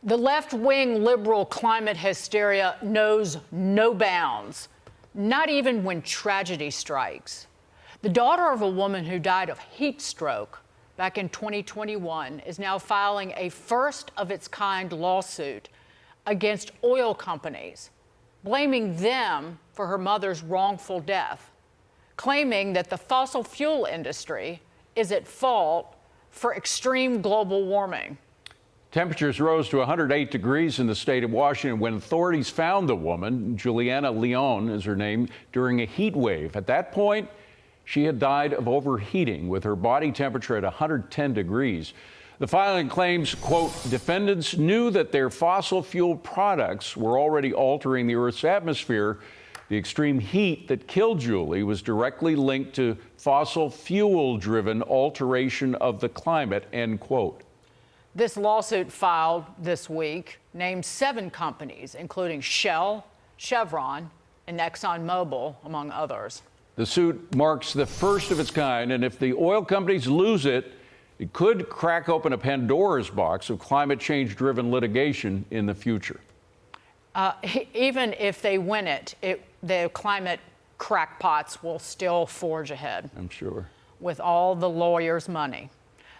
The left-wing liberal climate hysteria knows no bounds, not even when tragedy strikes. The daughter of a woman who died of heat stroke back in 2021 is now filing a first-of-its-kind lawsuit against oil companies, blaming them for her mother's wrongful death, claiming that the fossil fuel industry is at fault for extreme global warming. Temperatures rose to 108 degrees in the state of Washington when authorities found the woman, Juliana Leon is her name, during a heat wave. At that point, she had died of overheating with her body temperature at 110 degrees. The filing claims, quote, defendants knew that their fossil fuel products were already altering the Earth's atmosphere. The extreme heat that killed Julie was directly linked to fossil fuel-driven alteration of the climate, end quote. This lawsuit filed this week named 7 companies, including Shell, Chevron, and ExxonMobil, among others. The suit marks the first of its kind, and if the oil companies lose it, it could crack open a Pandora's box of climate change-driven litigation in the future. Even if they win it, the climate crackpots will still forge ahead. I'm sure. With all the lawyers' money.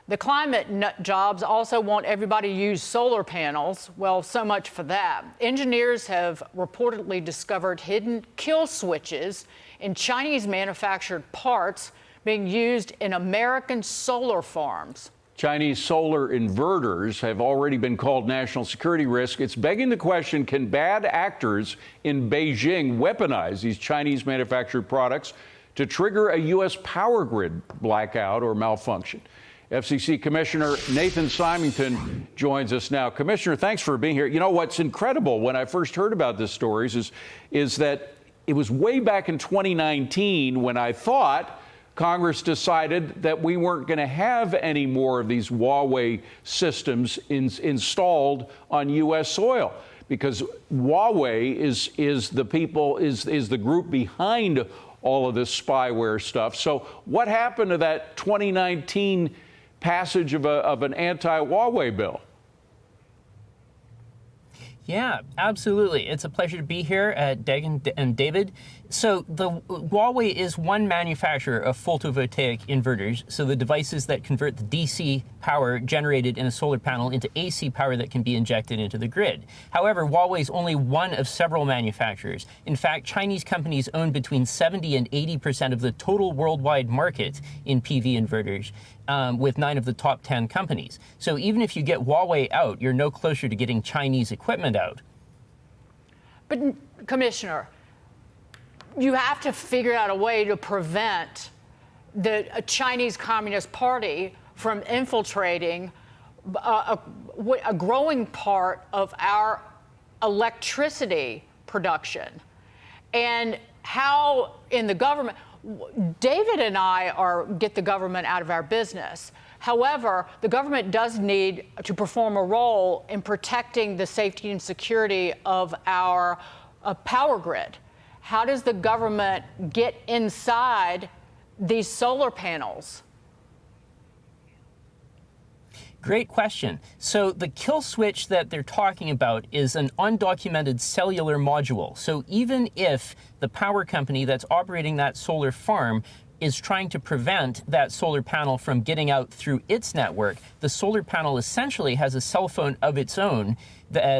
The climate nut jobs also want everybody to use solar panels. Well, so much for that. Engineers have reportedly discovered hidden kill switches in Chinese manufactured parts being used in American solar farms. Chinese solar inverters have already been called national security risk. It's begging the question, can bad actors in Beijing weaponize these Chinese manufactured products to trigger a U.S. power grid blackout or malfunction? FCC Commissioner Nathan Simington joins us now. Commissioner, thanks for being here. You know, what's incredible when I first heard about this story is that it was way back in 2019 when I thought Congress decided that we weren't going to have any more of these Huawei systems installed on U.S. soil, because Huawei is the group behind all of this spyware stuff. So what happened to that 2019 passage of an anti-Huawei bill? Yeah, absolutely. It's a pleasure to be here, Dag and David. So the Huawei is one manufacturer of photovoltaic inverters, so the devices that convert the DC power generated in a solar panel into AC power that can be injected into the grid. However, Huawei is only one of several manufacturers. In fact, Chinese companies own between 70 and 80% of the total worldwide market in PV inverters, with 9 of the top 10 companies. So even if you get Huawei out, you're no closer to getting Chinese equipment out. But, Commissioner, you have to figure out a way to prevent the Chinese Communist Party from infiltrating a growing part of our electricity production. And how in the government, David and I get the government out of our business. However, the government does need to perform a role in protecting the safety and security of our power grid. How does the government get inside these solar panels? Great question. So the kill switch that they're talking about is an undocumented cellular module. So even if the power company that's operating that solar farm is trying to prevent that solar panel from getting out through its network, the solar panel essentially has a cell phone of its own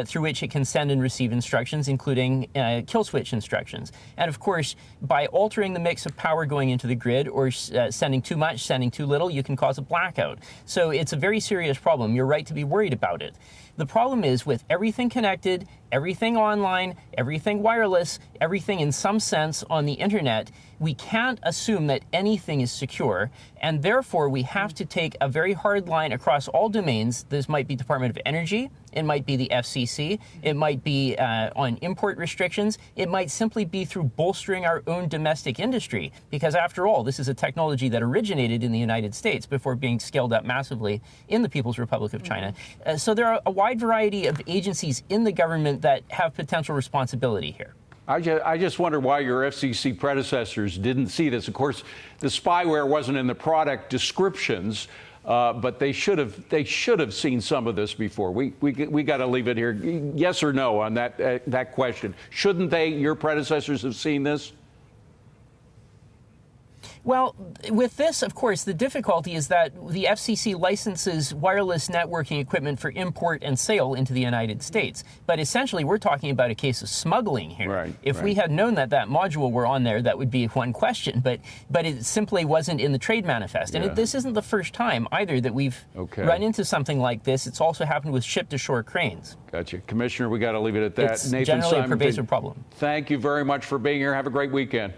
through which it can send and receive instructions, including kill switch instructions. And of course, by altering the mix of power going into the grid or sending too much, sending too little, you can cause a blackout. So it's a very serious problem. You're right to be worried about it. The problem is, with everything connected, everything online, everything wireless, everything in some sense on the internet, we can't assume that anything is secure, and therefore we have to take a very hard line across all domains. This might be Department of Energy, it might be the FCC, it might be on import restrictions, it might simply be through bolstering our own domestic industry, because after all, this is a technology that originated in the United States before being scaled up massively in the People's Republic of China. So there are a wide variety of agencies in the government that have potential responsibility here. I just wonder why your FCC predecessors didn't see this. Of course, the spyware wasn't in the product descriptions. but they should have seen some of this before. We got to leave it here. Yes or no on that question? Shouldn't they, your predecessors, have seen this? Well, with this, of course, the difficulty is that the FCC licenses wireless networking equipment for import and sale into the United States. But essentially, we're talking about a case of smuggling here. Right, if we had known that that module were on there, that would be one question. But it simply wasn't in the trade manifest. And this isn't the first time either that we've run into something like this. It's also happened with ship-to-shore cranes. Gotcha. Commissioner, we got to leave it at that. It's Nathan generally Simington, a pervasive problem. Thank you very much for being here. Have a great weekend.